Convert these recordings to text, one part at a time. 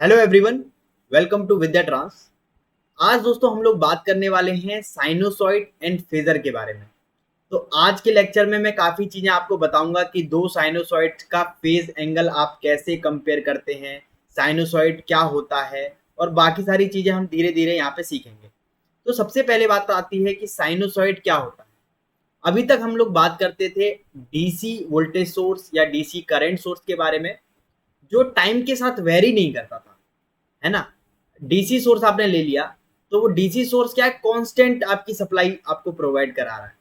Hello everyone, welcome to Vidya trans. आज दोस्तों हम लोग बात करने वाले हैं साइनोसॉइड एंड फेजर के बारे में। तो आज के लेक्चर में मैं काफ़ी चीज़ें आपको बताऊंगा कि दो साइनोसॉइड का फेज एंगल आप कैसे कंपेयर करते हैं, साइनोसॉइड क्या होता है और बाकी सारी चीज़ें हम धीरे धीरे यहाँ पे सीखेंगे। तो सबसे पहले बात आती है कि साइनोसॉइड क्या होता है। अभी तक हम लोग बात करते थे डीसी वोल्टेज सोर्स या डीसी करंट सोर्स के बारे में, जो टाइम के साथ वेरी नहीं करता था, है ना। डीसी सोर्स आपने ले लिया तो वो डीसी सोर्स क्या है, कांस्टेंट आपकी सप्लाई आपको प्रोवाइड करा रहा है।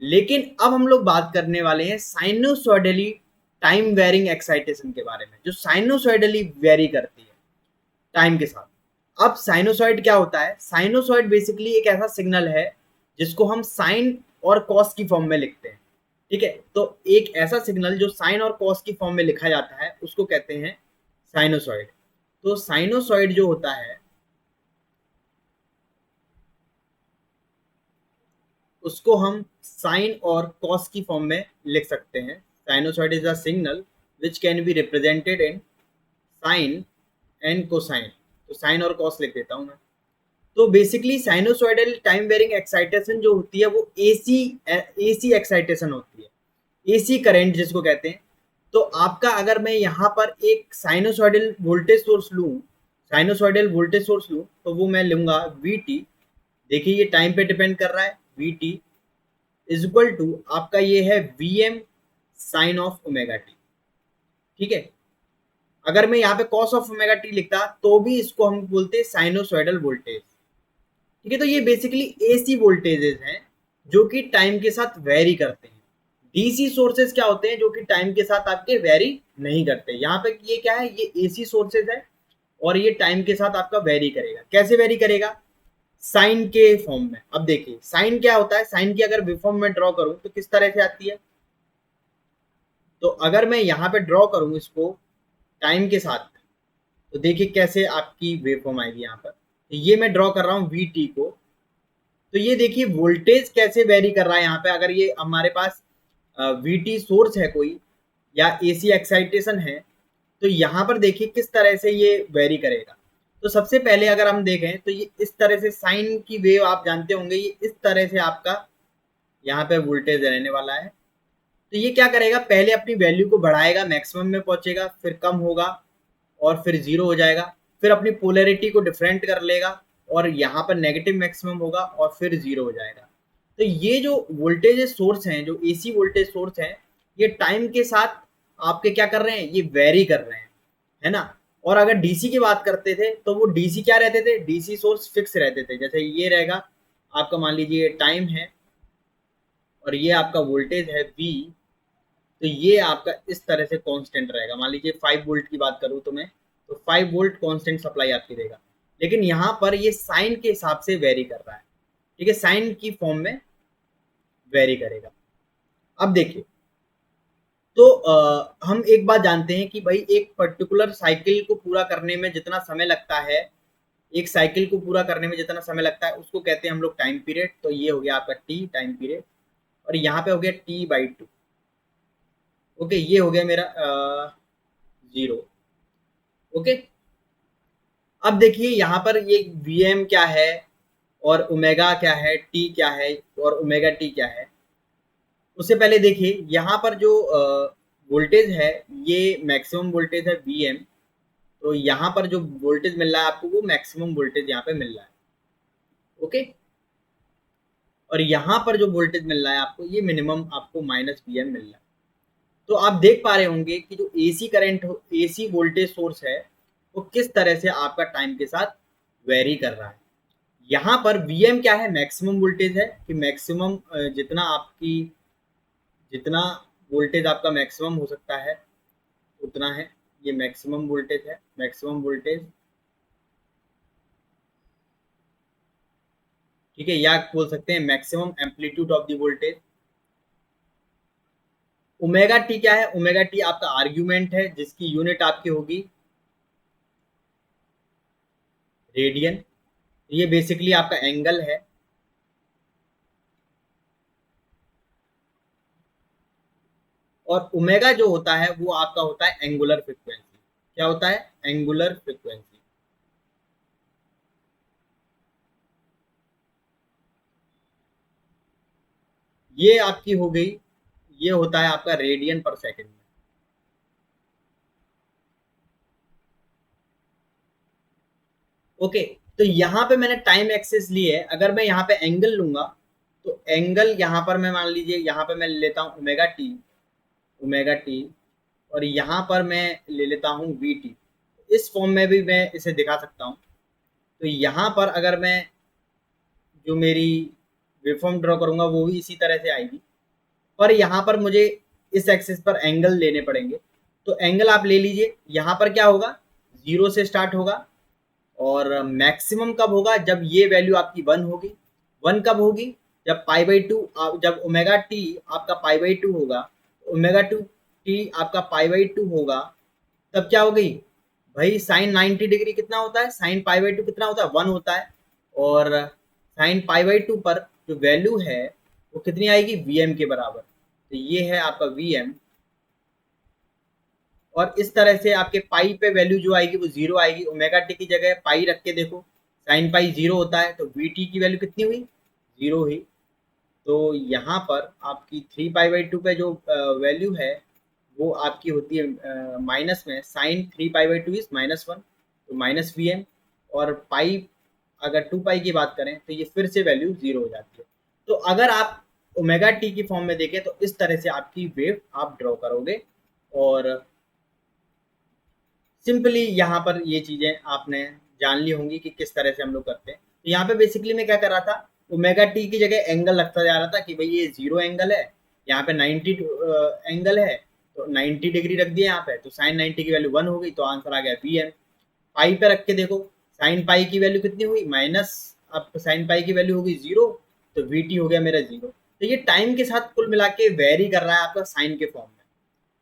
लेकिन अब हम लोग बात करने वाले हैं साइनोसॉइडली टाइम वेरिंग एक्साइटेशन के बारे में, जो साइनोसॉइडली वेरी करती है टाइम के साथ। अब साइनोसॉइड क्या होता है? साइनोसॉइड बेसिकली एक ऐसा सिग्नल है जिसको हम साइन और कॉस की फॉर्म में लिखते हैं। ठीक है, तो एक ऐसा सिग्नल जो साइन और कॉस की फॉर्म में लिखा जाता है उसको कहते हैं साइनोसॉइड। तो साइनोसॉइड जो होता है उसको हम साइन और कॉस की फॉर्म में लिख सकते हैं। Sinusoid is a signal which can be represented in sine and cosine. तो साइन और कॉस लिख देता हूं मैं। तो basically sinusoidal time varying excitation जो होती है वो एसी एसी एक्साइटेशन होती है, एसी करंट जिसको कहते हैं। तो आपका अगर मैं यहाँ पर एक साइनोसॉइडल वोल्टेज सोर्स लूँ, साइनोसॉइडल वोल्टेज सोर्स लूँ तो वो मैं लूँगा वी टी। देखिए ये टाइम पे डिपेंड कर रहा है। V T is equal to आपका ये है V M sine of omega T. ठीक है, अगर मैं यहाँ पे कॉस ऑफ ओमेगा टी लिखता तो भी इसको हम बोलते हैं साइनोसॉइडल वोल्टेज। ठीक है, तो ये बेसिकली एसी वोल्टेजेस हैं जो कि टाइम के साथ वेरी करते हैं। डीसी सोर्सेज क्या होते हैं जो कि टाइम के साथ आपके वेरी नहीं करते। यहाँ पे ये क्या है, ये एसी सोर्सेज है और ये टाइम के साथ आपका वेरी करेगा। कैसे वेरी करेगा? साइन के फॉर्म में। अब देखिए साइन क्या होता है, साइन की अगर वेवफॉर्म में ड्रॉ करूं तो किस तरह से आती है। तो अगर मैं यहाँ पे ड्रॉ करूं इसको टाइम के साथ, तो देखिए कैसे आपकी वेवफॉर्म आएगी यहाँ पर। तो ये मैं ड्रॉ कर रहा हूँ वी टी को। तो ये देखिए वोल्टेज कैसे वेरी कर रहा है यहाँ पे। अगर ये हमारे पास वी टी सोर्स है कोई या एसी एक्साइटेशन है, तो यहाँ पर देखिए किस तरह से ये वेरी करेगा। तो सबसे पहले अगर हम देखें तो ये इस तरह से साइन की वेव आप जानते होंगे, ये इस तरह से आपका यहाँ पे वोल्टेज रहने वाला है। तो ये क्या करेगा, पहले अपनी वैल्यू को बढ़ाएगा, मैक्सिमम में पहुंचेगा, फिर कम होगा और फिर जीरो हो जाएगा। फिर अपनी पोलैरिटी को डिफरेंट कर लेगा और यहाँ पर नेगेटिव मैक्सिमम होगा और फिर जीरो हो जाएगा। तो ये जो वोल्टेज सोर्स हैं, जो एसी वोल्टेज सोर्स हैं, ये टाइम के साथ आपके क्या कर रहे हैं, ये वेरी कर रहे हैं, है ना। और अगर डीसी की बात करते थे तो वो डीसी क्या रहते थे, डीसी सोर्स फिक्स रहते थे। जैसे ये रहेगा आपका, मान लीजिए टाइम है और ये आपका वोल्टेज है वी। तो ये आपका इस तरह से कांस्टेंट रहेगा। मान लीजिए 5 वोल्ट की बात करूं तो मैं, तो 5 वोल्ट कांस्टेंट सप्लाई आपकी देगा। लेकिन यहाँ पर ये साइन के हिसाब से वेरी कर रहा है। ठीक है, साइन की फॉर्म में वेरी करेगा। अब देखिए, तो हम एक बात जानते हैं कि भाई एक पर्टिकुलर साइकिल को पूरा करने में जितना समय लगता है, एक साइकिल को पूरा करने में जितना समय लगता है उसको कहते हैं हम लोग टाइम पीरियड। तो ये हो गया आपका टी टाइम पीरियड और यहाँ पे हो गया टी बाई टू। ओके, ये हो गया मेरा जीरो। ओके, अब देखिए यहाँ पर ये वी एम क्या है और ओमेगा क्या है, टी क्या है और ओमेगा टी क्या है। उससे पहले देखिए यहाँ पर जो वोल्टेज है, ये मैक्सिमम वोल्टेज है वी एम। तो यहाँ पर जो वोल्टेज मिल रहा है आपको वो मैक्सिमम वोल्टेज यहाँ पे मिल रहा है। ओके, और यहाँ पर जो वोल्टेज मिल रहा है आपको, ये मिनिमम आपको माइनस वी एम मिल रहा है। तो आप देख पा रहे होंगे कि जो AC current, AC voltage source है, वो किस तरह से आपका टाइम के साथ वेरी कर रहा है। यहाँ पर वी एम क्या है, मैक्सिमम वोल्टेज है कि मैक्सिमम जितना आपकी, जितना वोल्टेज आपका मैक्सिमम हो सकता है उतना है। ये मैक्सिमम वोल्टेज है, मैक्सिमम वोल्टेज। ठीक है, या बोल सकते हैं maximum amplitude of the voltage. Omega T क्या है, ओमेगा टी आपका आर्ग्यूमेंट है जिसकी यूनिट आपकी होगी रेडियन। ये बेसिकली आपका एंगल है। और ओमेगा जो होता है वो आपका होता है एंगुलर फ्रीक्वेंसी। क्या होता है, एंगुलर फ्रीक्वेंसी। ये आपकी हो गई, ये होता है आपका रेडियन पर सेकंड में। ओके, तो यहाँ पे मैंने टाइम एक्सेस ली है, अगर मैं यहाँ पे एंगल लूंगा तो एंगल यहाँ पर मैं मान लीजिए यहाँ पे मैं लेता हूँ ओमेगा टी, ओमेगा टी, और यहाँ पर मैं ले लेता हूँ वी टी। इस फॉर्म में भी मैं इसे दिखा सकता हूँ। तो यहाँ पर अगर मैं जो मेरी वेवफॉर्म ड्रॉ करूंगा वो भी इसी तरह से आएगी, पर यहाँ पर मुझे इस एक्सिस पर एंगल लेने पड़ेंगे। तो एंगल आप ले लीजिए, यहाँ पर क्या होगा, जीरो से स्टार्ट होगा, और मैक्सिमम कब होगा, जब ये वैल्यू आपकी वन होगी। वन कब होगी, जब पाई बाई टू, जब ओमेगा टी आपका पाई बाई टू होगा, ओमेगा टू टी आपका पाई बाई टू होगा, तब क्या हो गई भाई, साइन 90 डिग्री कितना होता है, साइन पाई बाई टू कितना होता है, वन होता है। और साइन पाई बाई टू पर जो वैल्यू है वो कितनी आएगी, वी एम के बराबर। तो ये है आपका वी एम, और इस तरह से आपके पाई पे वैल्यू जो आएगी वो जीरो आएगी। ओमेगा टी की जगह पाई रख के देखो, साइन पाई जीरो होता है, तो वी टी की वैल्यू कितनी हुई, जीरो हुई। तो यहाँ पर आपकी थ्री पाई बाई टू पे जो वैल्यू है वो आपकी होती है माइनस में, sine three pi by two is minus one, तो माइनस वी एम। और पाई, अगर टू पाई की बात करें तो ये फिर से वैल्यू जीरो हो जाती है। तो अगर आप ओमेगा टी की फॉर्म में देखें तो इस तरह से आपकी वेव आप ड्रॉ करोगे। और सिंपली यहाँ पर ये चीज़ें आपने जान ली होंगी कि किस तरह से हम लोग करते हैं। तो यहाँ पे बेसिकली मैं क्या कर रहा था, ओमेगा टी की जगह एंगल रखता जा रहा था कि भाई ये जीरो एंगल है, यहाँ पे 90 एंगल है, तो 90 डिग्री रख दिया यहाँ पे, तो साइन 90 की वैल्यू वन हो गई, तो आंसर आ गया वी एम। पाई पे रख के देखो, साइन पाई की वैल्यू कितनी हुई, माइनस, अब साइन पाई की वैल्यू होगी जीरो, तो वी टी हो गया मेरा जीरो। तो ये टाइम के साथ कुल मिला के वेरी कर रहा है आपका साइन के फॉर्म में।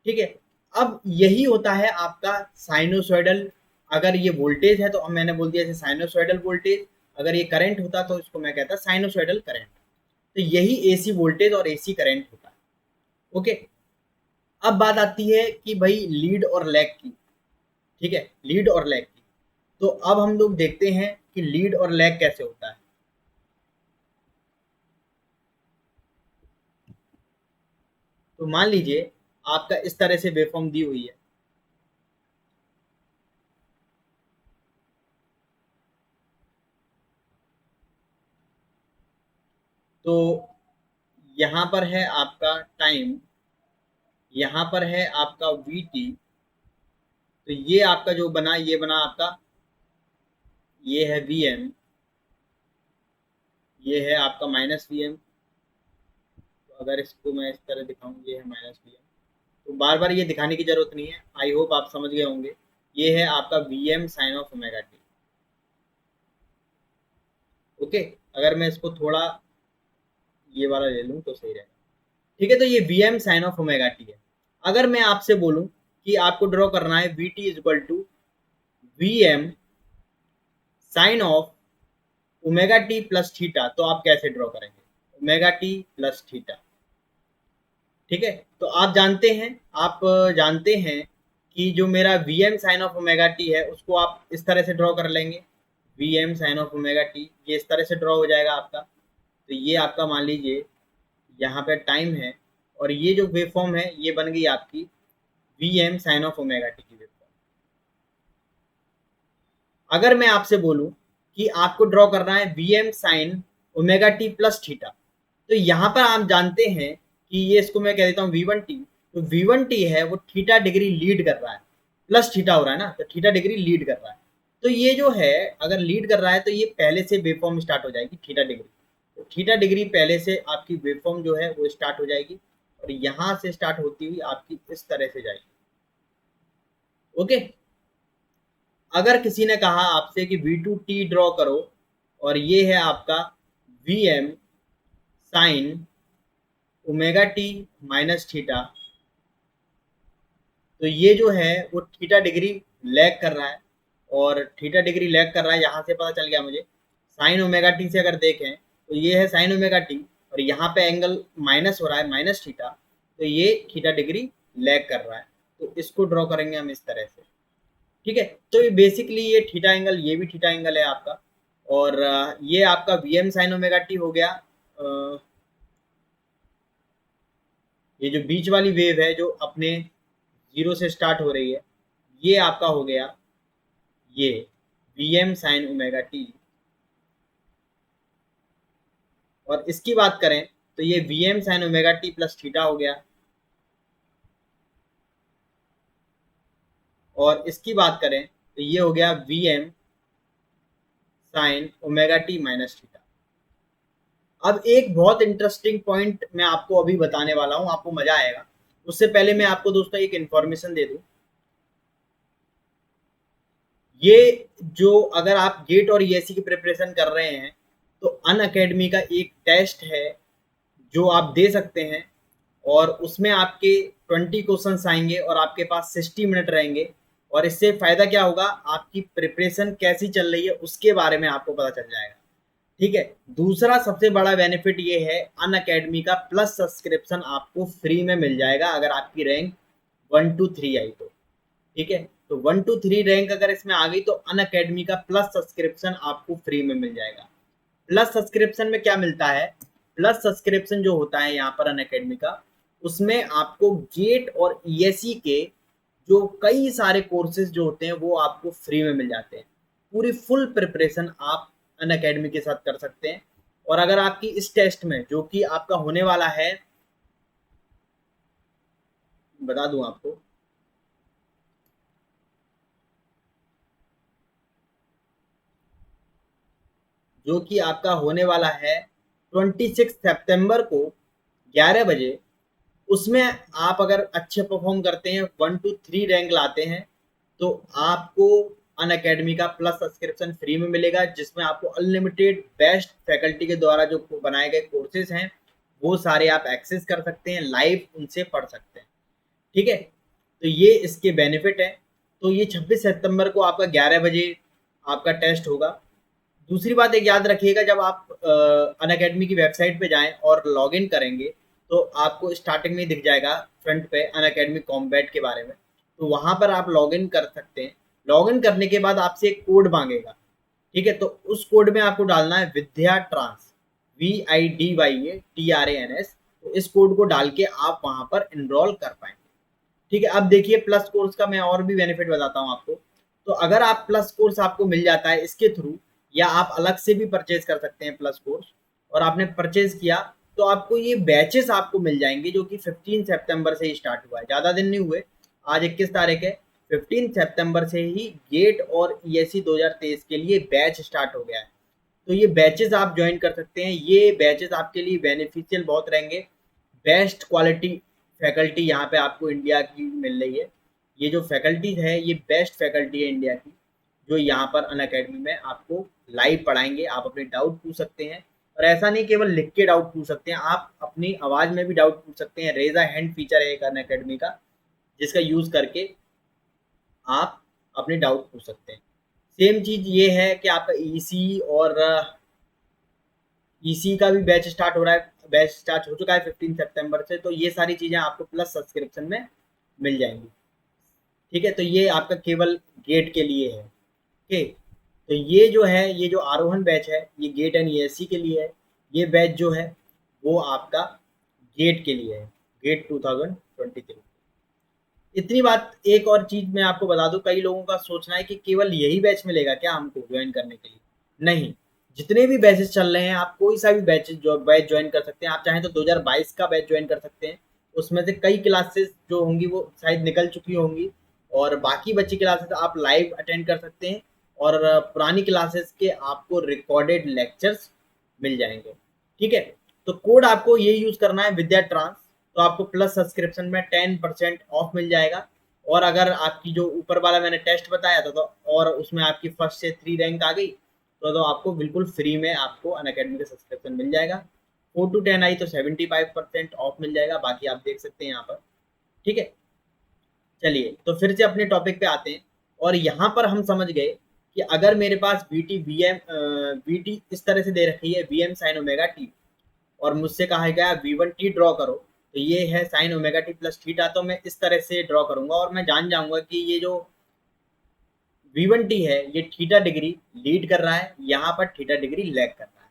ठीक है, अब यही होता है आपका साइनोसॉइडल। अगर ये वोल्टेज है तो अब मैंने बोल दिया जैसे साइनोसॉइडल वोल्टेज, अगर ये करंट होता तो इसको मैं कहता साइनोसॉइडल करंट। तो यही एसी वोल्टेज और एसी करंट होता है। ओके, अब बात आती है कि भाई लीड और लैग की। ठीक है, लीड और लैग की। तो अब हम लोग देखते हैं कि लीड और लैग कैसे होता है। तो मान लीजिए आपका इस तरह से वेवफॉर्म दी हुई है, तो यहाँ पर है आपका टाइम, यहाँ पर है आपका वी टी। तो ये आपका जो बना, ये बना आपका, ये है वी एम, ये है आपका माइनस वी एम। तो अगर इसको मैं इस तरह दिखाऊं, ये है माइनस वी एम। तो बार बार ये दिखाने की जरूरत नहीं है, आई होप आप समझ गए होंगे। ये है आपका V M sine of omega T. Okay, अगर मैं इसको थोड़ा ये वाला ले लूँ तो सही रहेगा। ठीक है, तो ये V M sine of omega T है। अगर मैं आपसे बोलूँ कि आपको ड्रॉ करना है V T is equal to V M sine of omega T plus theta, तो आप कैसे ड्रॉ करेंगे, ओमेगा टी प्लस थीटा। ठीक है, तो आप जानते हैं, आप जानते हैं कि जो मेरा V M sine of omega T है उसको आप इस तरह से ड्रॉ कर लेंगे, V M sine of omega T, ये इस तरह से ड्रॉ हो जाएगा आपका। तो ये आपका मान लीजिए यहाँ पे टाइम है, और ये जो वेव फॉर्म है ये बन गई आपकी V M sine of omega T की वेव फॉर्म। अगर मैं आपसे बोलूं कि आपको ड्रॉ करना है V M sine omega T plus theta, तो यहाँ पर आप जानते हैं कि ये, इसको मैं कह देता हूँ वी वन टी। तो वी वन टी है वो थीटा डिग्री लीड कर रहा है, प्लस थीटा हो रहा है ना, तो थीटा डिग्री लीड कर रहा है। तो ये जो है अगर लीड कर रहा है तो ये पहले से वेव फॉर्म स्टार्ट हो जाएगी थीटा डिग्री। तो थीटा डिग्री पहले से आपकी वेव फॉर्म जो है वो स्टार्ट हो जाएगी, और यहाँ से स्टार्ट होती हुई आपकी इस तरह से जाएगी। ओके, अगर किसी ने कहा आपसे कि वी टू टी ड्रॉ करो, और ये है आपका V M sine omega T minus theta, तो ये जो है वो थीटा डिग्री लैग कर रहा है, और थीटा डिग्री लैग कर रहा है, यहाँ से पता चल गया मुझे। साइन ओमेगा टी से अगर देखें तो ये है साइन ओमेगा टी, और यहाँ पे एंगल माइनस हो रहा है, माइनस थीटा, तो ये थीटा डिग्री लैग कर रहा है। तो इसको ड्रॉ करेंगे हम इस तरह से। ठीक है। तो ये बेसिकली ये थीटा एंगल, ये भी थीटा एंगल है आपका, और ये आपका V M sine omega T हो गया। ये जो बीच वाली वेव है जो अपने जीरो से स्टार्ट हो रही है, ये आपका हो गया ये V M sine omega T. और इसकी बात करें तो ये V M sine omega T plus theta हो गया। और इसकी बात करें तो ये हो गया V M sine omega T minus theta. अब एक बहुत इंटरेस्टिंग पॉइंट मैं आपको अभी बताने वाला हूं, आपको मजा आएगा। उससे पहले मैं आपको दोस्तों एक इंफॉर्मेशन दे दूं। ये जो अगर आप गेट और ईएससी की प्रिपरेशन कर रहे हैं तो अन अकेडमी का एक टेस्ट है जो आप दे सकते हैं, और उसमें आपके 20 क्वेश्चंस आएंगे और आपके पास 60 मिनट रहेंगे। और इससे फायदा क्या होगा, आपकी प्रिपरेशन कैसी चल रही है उसके बारे में आपको पता चल जाएगा। ठीक है। दूसरा सबसे बड़ा बेनिफिट ये है, अन अकेडमी का प्लस सब्सक्रिप्शन आपको फ्री में मिल जाएगा अगर आपकी रैंक 1 to 3 आई तो। ठीक है। तो 1 to 3 रैंक अगर इसमें आ गई तो अन अकेडमी का प्लस सब्सक्रिप्शन आपको फ्री में मिल जाएगा। प्लस सब्सक्रिप्शन में क्या मिलता है, प्लस सब्सक्रिप्शन जो होता है यहाँ पर अन अकेडमी का, उसमें आपको गेट और ईएससी के जो कई सारे कोर्सेज जो होते हैं वो आपको फ्री में मिल जाते हैं। पूरी फुल प्रिपरेशन आप अन अकेडमी के साथ कर सकते हैं। और अगर आपकी इस टेस्ट में जो कि आपका होने वाला है, बता दूं आपको, जो कि आपका होने वाला है 26 सितंबर को 11 बजे, उसमें आप अगर अच्छे परफॉर्म करते हैं, 1 to 3 रैंक लाते हैं, तो आपको अन अकेडमी का प्लस सब्सक्रिप्शन फ्री में मिलेगा, जिसमें आपको अनलिमिटेड बेस्ट फैकल्टी के द्वारा जो बनाए गए कोर्सेज हैं वो सारे आप एक्सेस कर सकते हैं, लाइव उनसे पढ़ सकते हैं। ठीक है। तो ये इसके बेनिफिट है। तो ये 26 सितंबर को आपका 11 बजे आपका टेस्ट होगा। दूसरी बात एक याद रखिएगा, जब आप अन अकेडमी की वेबसाइट पे जाएं और लॉग इन करेंगे तो आपको स्टार्टिंग में दिख जाएगा फ्रंट पे अन अकेडमी कॉम्बैट के बारे में। तो वहां पर आप लॉग इन कर सकते हैं। लॉग इन करने के बाद आपसे एक कोड मांगेगा। ठीक है। तो उस कोड में आपको डालना है विद्या ट्रांस, VIDYATRANS। तो इस कोड को डाल के आप वहां पर इनरोल कर पाएंगे। ठीक है। अब देखिए प्लस कोर्स का मैं और भी बेनिफिट बताता हूँ आपको। तो अगर आप प्लस कोर्स आपको मिल जाता है इसके थ्रू, या आप अलग से भी परचेज कर सकते हैं प्लस कोर्स, और आपने परचेज किया तो आपको ये बैचेस आपको मिल जाएंगे जो कि 15 सितंबर से ही स्टार्ट हुआ है, ज़्यादा दिन नहीं हुए। आज 21 तारीख है, 15 सितंबर से ही गेट और ईएससी 2023 के लिए बैच स्टार्ट हो गया है। तो ये बैचेस आप ज्वाइन कर सकते हैं। ये बैचेस आपके लिए बेनिफिशियल बहुत रहेंगे। बेस्ट क्वालिटी फैकल्टी यहाँ पे आपको इंडिया की मिल रही है। ये जो फैकल्टी है ये बेस्ट फैकल्टी है इंडिया की, जो यहाँ पर अन अकेडमी में आपको लाइव पढ़ाएंगे। आप अपने डाउट पूछ सकते हैं, और ऐसा नहीं केवल लिख के डाउट पूछ सकते हैं, आप अपनी आवाज़ में भी डाउट पूछ सकते हैं। रेज अ हैंड फीचर है एक अन अकेडमी का, जिसका यूज़ करके आप अपने डाउट पूछ सकते हैं। सेम चीज़ ये है कि आपका ईसी और ईसी का भी बैच स्टार्ट हो रहा है, बैच स्टार्ट हो चुका है 15 सितंबर से। तो ये सारी चीज़ें आपको प्लस सब्सक्रिप्शन में मिल जाएंगी। ठीक है। तो ये आपका केवल गेट के लिए है। ठीक। तो ये जो है, ये जो आरोहण बैच है ये गेट एंड ईएससी के लिए है। ये बैच जो है वो आपका गेट के लिए है, गेट 2023। इतनी बात। एक और चीज मैं आपको बता दूं, कई लोगों का सोचना है कि केवल यही बैच मिलेगा क्या हमको ज्वाइन करने के लिए। नहीं, जितने भी बैचेस चल रहे हैं आप कोई सा भी बैच ज्वाइन कर सकते हैं। आप चाहें तो 2022 का बैच ज्वाइन कर सकते हैं। उसमें से कई क्लासेस जो होंगी वो शायद निकल चुकी होंगी, और बाकी बची क्लासेस आप लाइव अटेंड कर सकते हैं। और पुरानी क्लासेस के आपको रिकॉर्डेड लेक्चर्स मिल जाएंगे। ठीक है। तो कोड आपको ये यूज करना है, विद्या ट्रांस। तो आपको प्लस सब्सक्रिप्शन में 10% ऑफ मिल जाएगा। और अगर आपकी जो ऊपर वाला मैंने टेस्ट बताया था, तो और उसमें आपकी 1 से 3 रैंक आ गई, तो आपको बिल्कुल फ्री में आपको अन अकेडमी का सब्सक्रिप्शन मिल जाएगा। 4 to 10 आई तो 75% ऑफ मिल जाएगा। बाकी आप देख सकते हैं यहाँ पर। ठीक है। चलिए तो फिर से अपने टॉपिक पे आते हैं। और यहाँ पर हम समझ गए कि अगर मेरे पास वी टी इस तरह से दे रखी है, V M sine omega T, और मुझसे कहा गया V1T ड्रॉ करो, तो ये है sign omega T plus theta. तो मैं इस तरह से ड्रॉ करूंगा और मैं जान जाऊंगा कि ये जो V1t है, ये थीटा डिग्री लीड कर रहा है, यहाँ पर थीटा डिग्री लैग कर रहा है।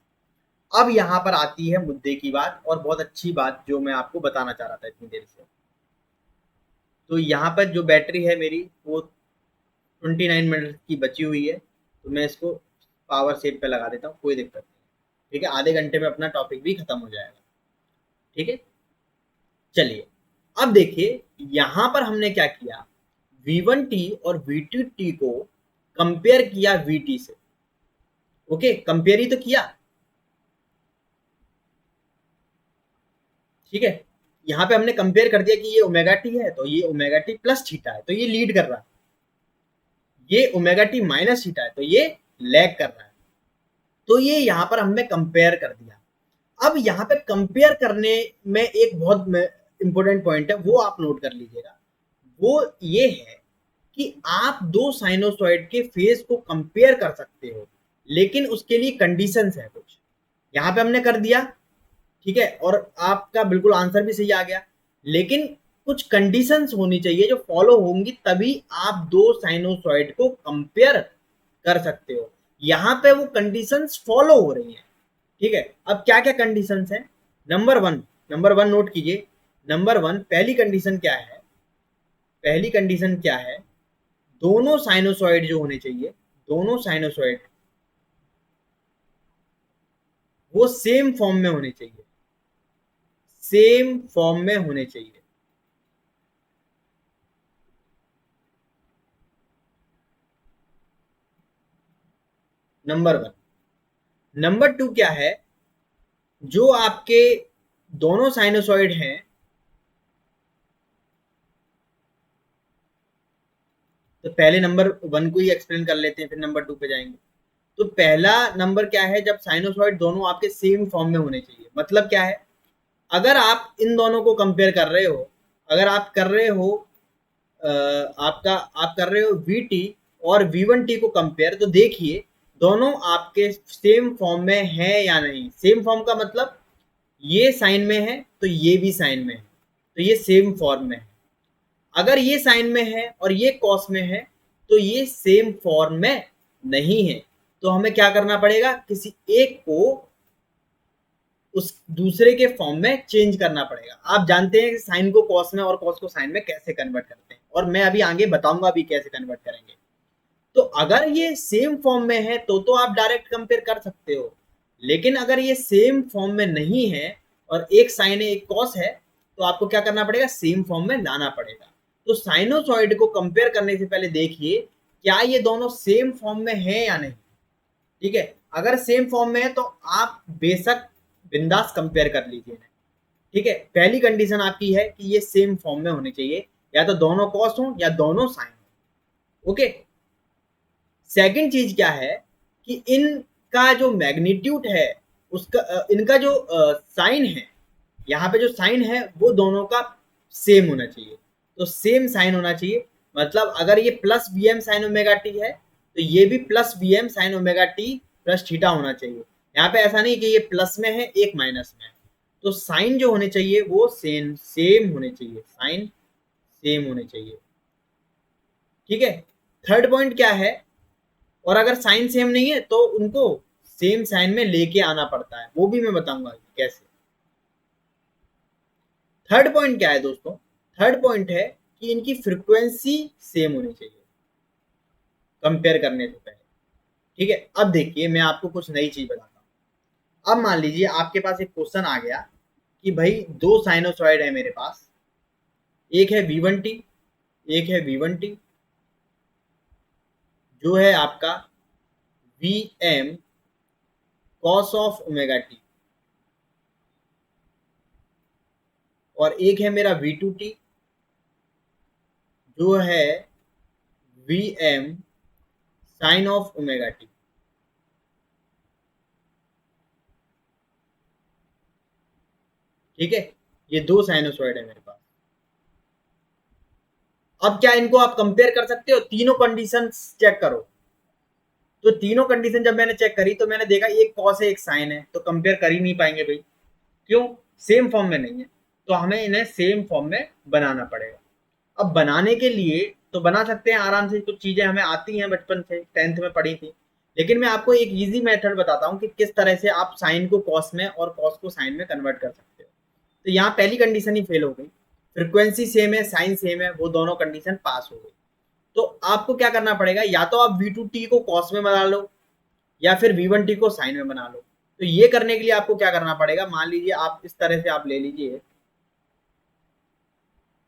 अब यहाँ पर आती है मुद्दे की बात, और बहुत अच्छी बात जो मैं आपको बताना चाह रहा था इतनी देर से। तो यहाँ पर जो बैटरी है मेरी वो 29 मिनट की बची हुई है, तो मैं इसको पावर सेव पे लगा देता हूँ, कोई दिक्कत नहीं। ठीक है, आधे घंटे में अपना टॉपिक भी खत्म हो जाएगा। ठीक है, चलिए अब देखिए यहाँ पर हमने क्या किया, V1t और V2t को कंपेयर किया Vt से। ओके, कंपेयर ही तो किया। ठीक है, यहाँ पे हमने कंपेयर कर दिया कि ये ओमेगा टी है तो ये ओमेगा टी प्लस थीटा है, तो ये लीड कर रहा है, ये ओमेगा टी माइनस थीटा है तो ये लैग कर रहा है। तो ये यहाँ पर हमने कंपेयर कर दिया। अब यहाँ पे कंपेयर करने में एक बहुत इंपॉर्टेंट पॉइंट है, वो आप नोट कर लीजिएगा। वो ये है कि आप दो साइनोसॉइड के फेज को कंपेयर कर सकते हो, लेकिन उसके लिए कंडीशंस है कुछ। यहाँ पे हमने कर दिया, ठीक है, और आपका बिल्कुल आंसर भी सही आ गया, लेकिन कुछ कंडीशंस होनी चाहिए जो फॉलो होंगी, तभी आप दो साइनोसॉइड को कंपेयर कर सकते हो। यहाँ पे वो कंडीशंस फॉलो हो रही हैं। ठीक है, अब क्या क्या कंडीशंस हैं? नंबर वन नोट कीजिए। नंबर वन, पहली कंडीशन क्या है? पहली कंडीशन क्या है? दोनों साइनोसॉइड जो होने चाहिए, दोनों साइनोसॉइड वो सेम फॉर्म में होने चाहिए, सेम फॉर्म में होने चाहिए। Number one. नंबर टू क्या है? जो आपके दोनों साइनोसॉइड हैं, तो पहले नंबर वन को ही एक्सप्लेन कर लेते हैं, फिर नंबर टू पे जाएंगे। तो पहला नंबर क्या है? जब साइनोसॉइड दोनों आपके सेम फॉर्म में होने चाहिए। मतलब क्या है? अगर आप इन दोनों को कंपेयर कर रहे हो, अगर आप कर रहे हो आप कर रहे हो Vt और V1t को कंपेयर, तो देखिए दोनों आपके सेम फॉर्म में है या नहीं। सेम फॉर्म का मतलब ये साइन में है तो ये भी साइन में है, तो ये सेम फॉर्म में है। अगर ये साइन में है और ये कॉस में है तो ये सेम फॉर्म में नहीं है। तो हमें क्या करना पड़ेगा? किसी एक को उस दूसरे के फॉर्म में चेंज करना पड़ेगा। आप जानते हैं कि साइन को कॉस में और कॉस को साइन में कैसे कन्वर्ट करते हैं, और मैं अभी आगे बताऊंगा अभी कैसे कन्वर्ट करेंगे। तो अगर ये सेम फॉर्म में है तो आप डायरेक्ट कंपेयर कर सकते हो, लेकिन अगर ये सेम फॉर्म में नहीं है और एक साइन है एक कॉस है, तो आपको क्या करना पड़ेगा? सेम फॉर्म में लाना पड़ेगा। तो साइनोसॉइड को कंपेयर करने से पहले देखिए क्या ये दोनों सेम फॉर्म में है या नहीं। ठीक है, अगर सेम फॉर्म में है तो आप बेशक बिंदास कंपेयर कर लीजिए। ठीक है, पहली कंडीशन आपकी है कि ये सेम फॉर्म में होने चाहिए, या तो दोनों कॉस हो या दोनों साइन हो। ओके, सेकंड चीज क्या है कि इनका जो मैग्नीट्यूड है उसका इनका जो साइन है, यहाँ पे जो साइन है वो दोनों का सेम होना चाहिए। तो सेम साइन होना चाहिए, मतलब अगर ये plus V M sine omega T है तो ये भी plus V M sine omega T plus theta होना चाहिए। यहाँ पे ऐसा नहीं कि ये प्लस में है एक माइनस में है। तो साइन जो होने चाहिए वो सेम सेम होने चाहिए, साइन सेम होने चाहिए। ठीक है, थर्ड पॉइंट क्या है? और अगर साइन सेम नहीं है तो उनको सेम साइन में लेके आना पड़ता है, वो भी मैं बताऊंगा कैसे। थर्ड पॉइंट क्या है दोस्तों? थर्ड पॉइंट है कि इनकी फ्रीक्वेंसी सेम होनी चाहिए कंपेयर करने से पहले। ठीक है, अब देखिए मैं आपको कुछ नई चीज बताता हूँ। अब मान लीजिए आपके पास एक क्वेश्चन आ गया कि भाई दो साइनोसॉइड है मेरे पास, एक है V1t, एक है V1t जो है आपका Vm cos of omega T, और एक है मेरा V2t जो है Vm sine of omega T. ठीक है, ये दो साइनोसॉइड है मेरे पास। अब क्या इनको आप कंपेयर कर सकते हो? तीनों कंडीशन चेक करो। तो तीनों कंडीशन जब मैंने चेक करी तो मैंने देखा एक कॉस है एक साइन है, तो कंपेयर कर ही नहीं पाएंगे भाई। क्यों? सेम फॉर्म में नहीं है, तो हमें इन्हें सेम फॉर्म में बनाना पड़ेगा। अब बनाने के लिए तो बना सकते हैं आराम से, कुछ चीजें हमें आती हैं बचपन से, 10th में पढ़ी थी। लेकिन मैं आपको एक इजी मेथड बताता हूँ कि किस तरह से आप साइन को कॉस में और कॉस को साइन में कन्वर्ट कर सकते हो। तो यहाँ पहली कंडीशन ही फेल हो गई, फ्रीक्वेंसी सेम है, साइन सेम है, वो दोनों कंडीशन पास हो गई। तो आपको क्या करना पड़ेगा, या तो आप V2t को कॉस में बना लो या फिर V1t को साइन में बना लो। तो ये करने के लिए आपको क्या करना पड़ेगा, मान लीजिए आप इस तरह से आप ले लीजिए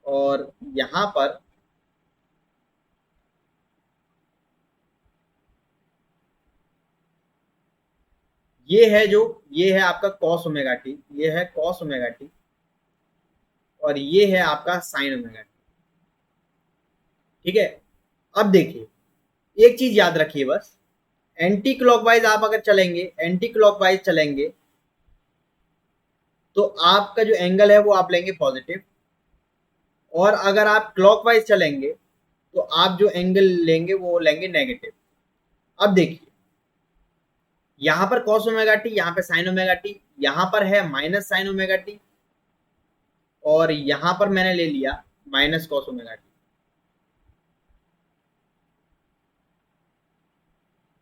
और यहां पर ये है आपका कॉस ओमेगा टी, ये है कॉस ओमेगा टी और ये है आपका साइन ओमेगा टी। ठीक है, अब देखिए एक चीज याद रखिए बस, एंटी क्लॉकवाइज आप अगर चलेंगे, एंटी क्लॉकवाइज चलेंगे तो आपका जो एंगल है वो आप लेंगे पॉजिटिव, और अगर आप क्लॉकवाइज चलेंगे तो आप जो एंगल लेंगे वो लेंगे नेगेटिव। अब देखिए यहां पर कॉस ओमेगा टी, यहाँ पे साइन ओमेगा टी, यहां पर है माइनस साइन ओमेगा टी और यहां पर मैंने ले लिया minus cos omega T.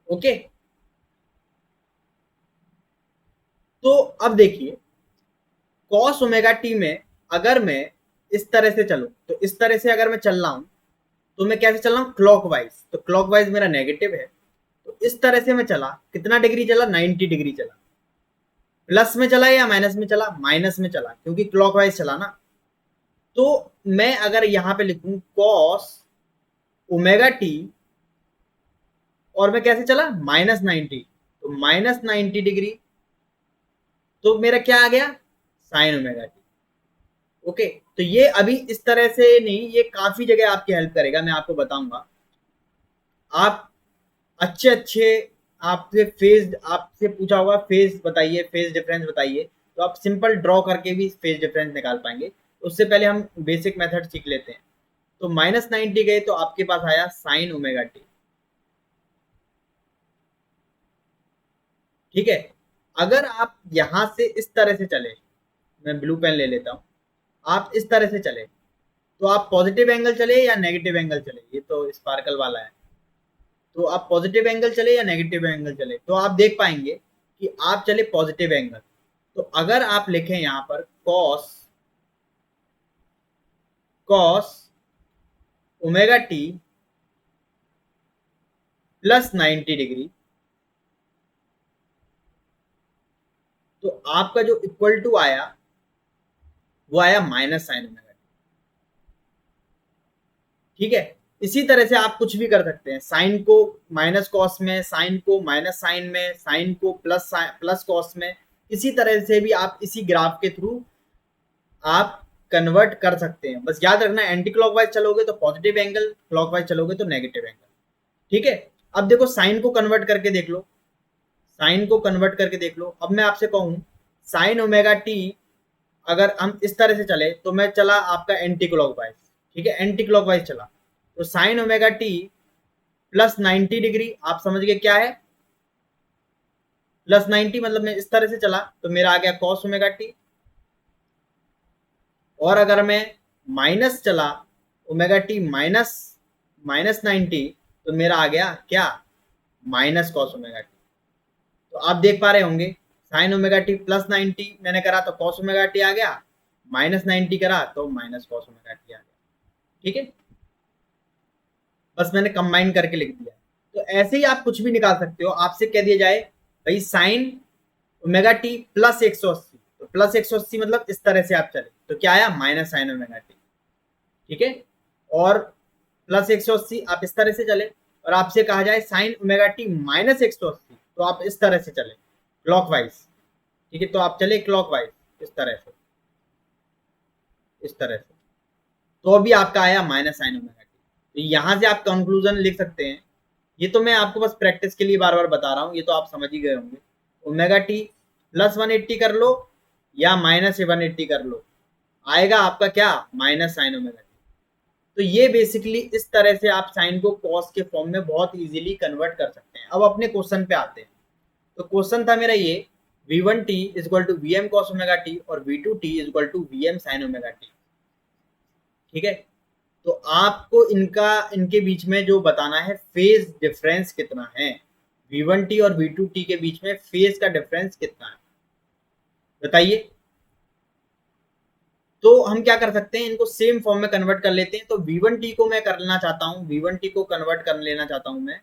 Okay, तो अब देखिए कॉस ओमेगा टी में अगर मैं इस तरह से चलूं, तो इस तरह से अगर मैं चल रहा हूं तो मैं कैसे चल रहा हूं, क्लॉकवाइज, तो क्लॉकवाइज मेरा नेगेटिव है। तो इस तरह से मैं चला, कितना डिग्री चला, 90 डिग्री चला। प्लस में चला या माइनस में चला, माइनस में चला, क्योंकि क्लॉकवाइज चला ना। तो मैं अगर यहां पे लिखूं कॉस ओमेगा टी और मैं कैसे चला, -90, तो -90 डिग्री, तो मेरा क्या आ गया, साइन ओमेगा टी। ओके, तो ये अभी इस तरह से नहीं, ये काफी जगह आपकी हेल्प करेगा, मैं आपको बताऊंगा। आप अच्छे अच्छे, आपसे पूछा होगा फेज बताइए, फेज डिफरेंस बताइए, तो आप सिंपल ड्रॉ करके भी फेज डिफरेंस निकाल पाएंगे। उससे पहले हम बेसिक मेथड सीख लेते हैं। तो -90 गए तो आपके पास आया साइन ओमेगा टी। ठीक है, अगर आप यहां से इस तरह से चले, मैं ब्लू पेन ले लेता हूं, आप इस तरह से चले तो आप पॉजिटिव एंगल चले या नेगेटिव एंगल चले, ये तो स्पार्कल वाला है, तो आप पॉजिटिव एंगल चले या नेगेटिव एंगल चले, तो आप देख पाएंगे कि आप चले पॉजिटिव एंगल। तो अगर आप लिखें यहां पर cos cos omega T +90 degree, तो आपका जो इक्वल टू आया वो आया माइनस साइन ओमेगा टी। ठीक है, इसी तरह से आप कुछ भी कर सकते हैं, साइन को माइनस कॉस में, साइन को माइनस साइन में, साइन को प्लस कॉस में, इसी तरह से भी आप इसी ग्राफ के थ्रू आप कन्वर्ट कर सकते हैं। बस याद रखना एंटी क्लॉकवाइज चलोगे तो पॉजिटिव एंगल, क्लॉकवाइज चलोगे तो नेगेटिव एंगल। ठीक है, अब देखो साइन को कन्वर्ट करके देख लो, साइन को कन्वर्ट करके देख लो। अब मैं आपसे कहूं साइन ओमेगा टी, अगर हम इस तरह से चले तो मैं चला आपका एंटी क्लॉकवाइज। ठीक है, एंटी क्लॉकवाइज चला, तो साइन ओमेगा टी +90 डिग्री, आप समझ गए क्या है +90, मतलब मैं इस तरह से चला तो मेरा आ गया कॉस ओमेगा टी। और अगर मैं माइनस चला, ओमेगा टी -90, तो मेरा आ गया क्या, माइनस कॉस ओमेगा टी। तो आप देख पा रहे होंगे साइन ओमेगा टी +90 मैंने करा तो कॉस ओमेगा टी आ गया, -90 करा तो माइनस कॉस ओमेगा टी आ गया। ठीक है, बस मैंने कंबाइन करके लिख दिया। तो ऐसे ही आप कुछ भी निकाल सकते हो, आपसे कह दिया जाए भाई साइन ओमेगा टी +180, तो +180 मतलब इस तरह से आप चले तो क्या आया, माइनस साइन ओमेगा टी। ठीक है, और +180 आप इस तरह से चले, और आपसे कहा जाए साइन ओमेगा टी -180, तो आप इस तरह से चले क्लॉकवाइज। ठीक है, तो आप चले क्लॉकवाइज इस तरह से, इस तरह से, तो अभी आपका आया माइनस साइन ओमेगा टी। तो यहां से आप कंक्लूजन लिख सकते हैं। ये तो मैं आपको बस प्रैक्टिस के लिए बार बार बता रहा हूँ, ये तो आप समझ ही गए होंगे। ओमेगा टी +180 कर लो या -180 कर लो, आएगा आपका क्या, माइनस साइन ओमेगा टी। तो ये बेसिकली इस तरह से आप साइन को कॉस के फॉर्म में बहुत इजीली कन्वर्ट कर सकते हैं। अब अपने क्वेश्चन पे आते हैं। तो क्वेश्चन था मेरा ये, V1t = Vm cos omega T और V2t = Vm sin omega T. ठीक है, तो आपको इनके बीच में जो बताना है फेज डिफरेंस कितना है, V1T और V2T के बीच में फेज का डिफरेंस कितना है बताइए। तो हम क्या कर सकते हैं, इनको सेम फॉर्म में कन्वर्ट कर लेते हैं। तो V1T को मैं करना चाहता हूं, V1T को कन्वर्ट कर लेना चाहता हूं मैं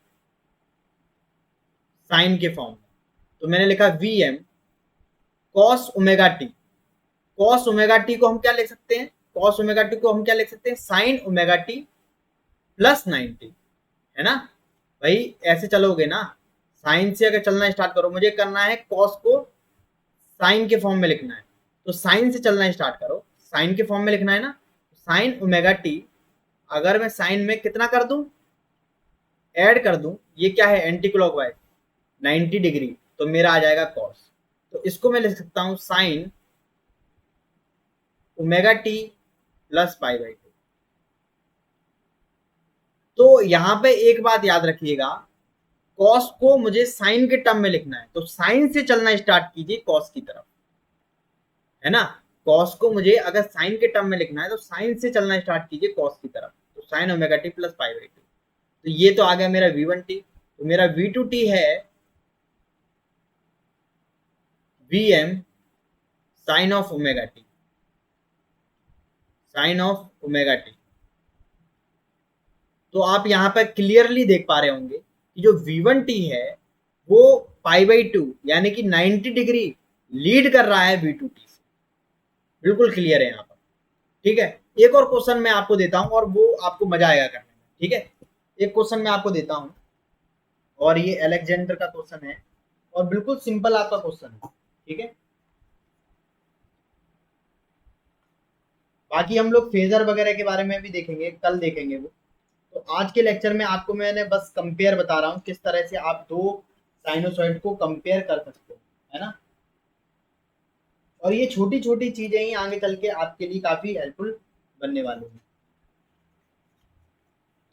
साइन के फॉर्म में। तो मैंने लिखा Vm cos omega T. cos omega T को हम क्या लिख सकते हैं, cos ओमेगा टी को हम क्या लिख सकते हैं, साइन ओमेगा टी प्लस 90, है ना भाई। ऐसे चलोगे ना, साइन से अगर चलना स्टार्ट करो, मुझे करना है कॉस को साइन के फॉर्म में लिखना है, तो साइन से चलना स्टार्ट करो, साइन के फॉर्म में लिखना है ना। साइन ओमेगा टी, अगर मैं साइन में कितना कर दूं, ऐड कर दूं, ये क्या है एंटी क्लॉकवाइज 90 डिग्री, तो मेरा आ जाएगा कॉस। तो इसको मैं लिख सकता हूं sign omega T plus pi by 2। तो यहां पे एक बात याद रखिएगा, कॉस को मुझे साइन के टर्म में लिखना है, तो साइन से चलना स्टार्ट कीजिए कॉस की तरफ, है ना। कॉस को मुझे अगर साइन के टर्म में लिखना है तो साइन से चलना स्टार्ट कीजिए कॉस की तरफ, तो sign omega T plus pi by 2। तो ये तो आ गया मेरा V1T। तो मेरा V2T है Vm sine of omega T, sine of omega T. तो आप यहां पर क्लियरली देख पा रहे होंगे कि जो V1T है वो पाई बाई 2 यानी कि 90 डिग्री लीड कर रहा है V2T से, बिल्कुल क्लियर है यहाँ पर। ठीक है, एक और क्वेश्चन मैं आपको देता हूं और वो आपको मजा आएगा करने में। ठीक है, एक क्वेश्चन मैं आपको देता हूं और ये अलेक्जेंडर का क्वेश्चन है और बिल्कुल सिंपल आपका क्वेश्चन है। ठीक है, बाकी हम लोग फेजर वगैरह के बारे में भी देखेंगे, कल देखेंगे वो। तो आज के लेक्चर में आपको मैंने बस कंपेयर बता रहा हूँ किस तरह से आप दो साइनोसॉइड को कंपेयर कर सकते हो, है ना। और ये छोटी छोटी चीजें ही आगे चल के आपके लिए काफी हेल्पफुल बनने वाली हैं।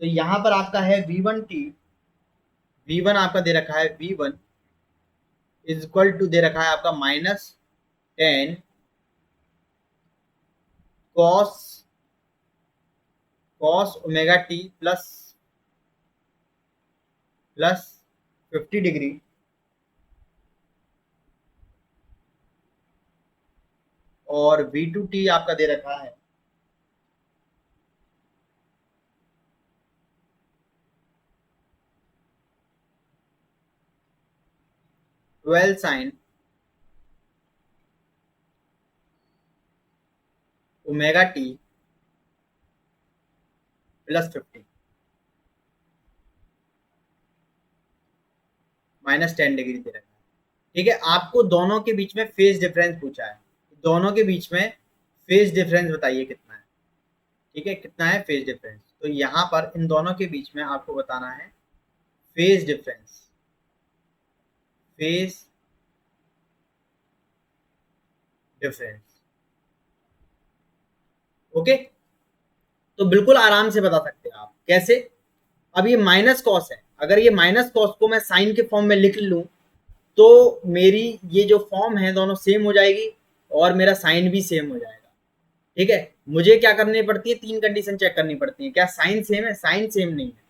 तो यहाँ पर आपका है V1T, V1 आपका दे रखा है V1 इज इक्वल टू दे रखा है आपका -10 cos omega T plus 50 degree और V2T आपका दे रखा है 12 sine omega T plus 50 -10 degree दे रखा है। ठीक है, आपको दोनों के बीच में फेज डिफरेंस पूछा है, दोनों के बीच में फेज डिफरेंस बताइए कितना है। ठीक है, कितना है फेज डिफरेंस, तो यहाँ पर इन दोनों के बीच में आपको बताना है phase difference, phase difference. Okay, तो बिल्कुल आराम से बता सकते हैं आप कैसे। अब ये माइनस कॉस है, अगर ये माइनस कॉस को मैं साइन के फॉर्म में लिख लूं तो मेरी ये जो फॉर्म है दोनों सेम हो जाएगी और मेरा साइन भी सेम हो जाएगा। ठीक है, मुझे क्या करनी पड़ती है, तीन कंडीशन चेक करनी पड़ती है, क्या साइन सेम है, साइन सेम नहीं है।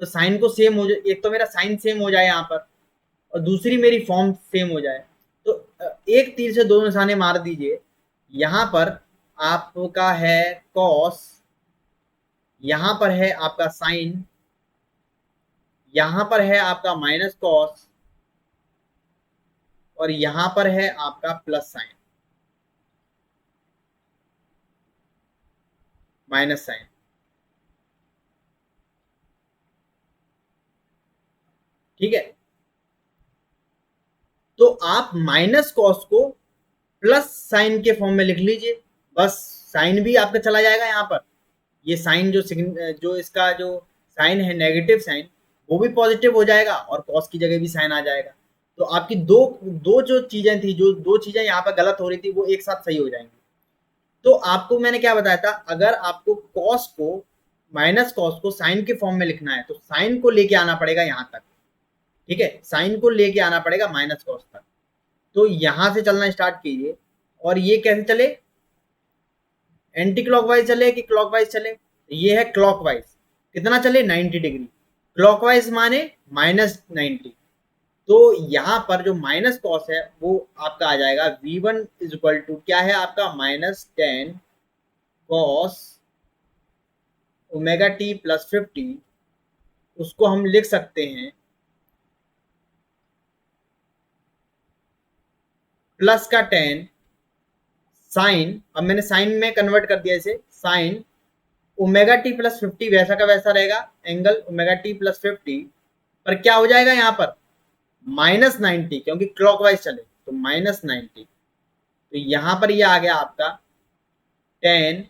तो साइन को सेम हो जाए, एक तो मेरा साइन सेम हो जाए यहाँ पर और दूसरी मेरी फॉर्म सेम हो जाए। तो एक तीर से दो निशाने मार दीजिए, यहाँ पर आपका है कॉस, यहाँ पर है आपका साइन, यहाँ पर है आपका माइनस कॉस और यहाँ पर है आपका प्लस साइन, माइनस साइन। ठीक है, तो आप माइनस कॉस को प्लस साइन के फॉर्म में लिख लीजिए, बस साइन भी आपका चला जाएगा यहाँ पर। ये साइन जो इसका जो साइन है नेगेटिव साइन, वो भी पॉजिटिव हो जाएगा और कॉस की जगह भी साइन आ जाएगा। तो आपकी दो दो जो चीजें थी, जो दो चीजें यहाँ पर गलत हो रही थी, वो एक साथ सही हो जाएंगी। तो आपको मैंने क्या बताया था, अगर आपको कॉस को माइनस कॉस को साइन के फॉर्म में लिखना है तो साइन को लेके आना पड़ेगा यहाँ तक। ठीक है, साइन को लेके आना पड़ेगा माइनस कॉस तक। तो यहां से चलना स्टार्ट कीजिए और ये कैसे चले, एंटी क्लॉकवाइज चले कि क्लॉकवाइज चले, ये है क्लॉकवाइज, कितना चले 90 डिग्री, क्लॉकवाइज माने -90। तो यहाँ पर जो माइनस कॉस है वो आपका आ जाएगा V1 इज इक्वल टू क्या है आपका -10 कॉस ओमेगा टी प्लस 50, उसको हम लिख सकते हैं प्लस का 10 साइन, अब मैंने साइन में कन्वर्ट कर दिया इसे, साइन ओमेगा टी प्लस 50 वैसा का वैसा रहेगा, एंगल ओमेगा टी प्लस 50 पर क्या हो जाएगा यहाँ पर -90, क्योंकि क्लॉकवाइज चले तो -90। तो यहां पर ये आ गया आपका 10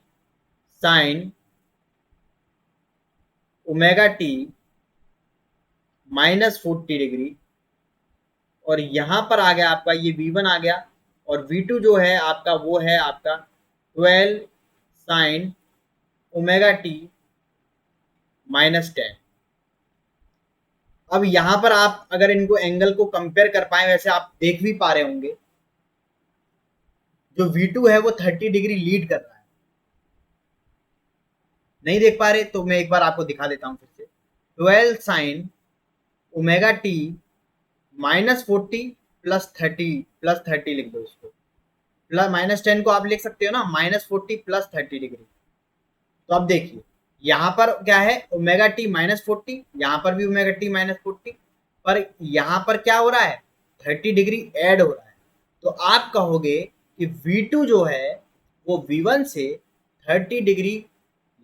साइन ओमेगा टी -40 डिग्री, और यहां पर आ गया आपका ये V1 आ गया, और V2 जो है आपका वो है आपका 12 साइन ओमेगा टी -10। अब यहां पर आप अगर इनको एंगल को कंपेयर कर पाए, वैसे आप देख भी पा रहे होंगे जो V2 है वो 30 डिग्री लीड कर रहा है। नहीं देख पा रहे तो मैं एक बार आपको दिखा देता हूं फिर से, 12 sine omega T -40 plus thirty लिख दो इसको, प्लस -10 को आप लिख सकते हो ना -40 प्लस 30 डिग्री। तो अब देखिए यहाँ पर क्या है ओमेगा टी -40, यहाँ पर भी ओमेगा टी -40, पर यहाँ पर क्या हो रहा है 30 डिग्री ऐड हो रहा है। तो आप कहोगे कि V2 जो है वो V1 से 30 डिग्री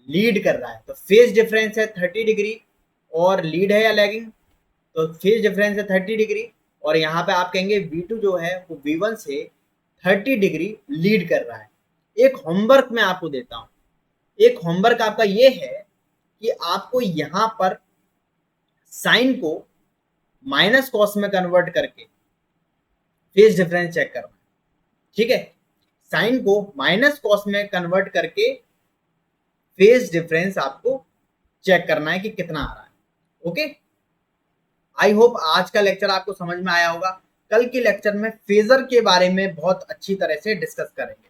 लीड कर रहा है, तो फेज डिफरेंस है 30 डिग्री, और लीड है या लैगिंग, तो फेज डिफरेंस है 30 डिग्री, और यहाँ पे आप कहेंगे V2 जो है वो V1 से 30 डिग्री लीड कर रहा है। एक होमवर्क मैं आपको देता हूँ, एक होमवर्क आपका ये है कि आपको यहाँ पर साइन को माइनस कॉस में कन्वर्ट करके फेज डिफरेंस चेक करना है, ठीक है। साइन को माइनस कॉस में कन्वर्ट करके फेज डिफरेंस आपको चेक करना है कि कितना आ रहा है। ओके, आई होप आज का लेक्चर आपको समझ में आया होगा। कल के लेक्चर में फेजर के बारे में बहुत अच्छी तरह से डिस्कस करेंगे।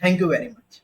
Thank you very much.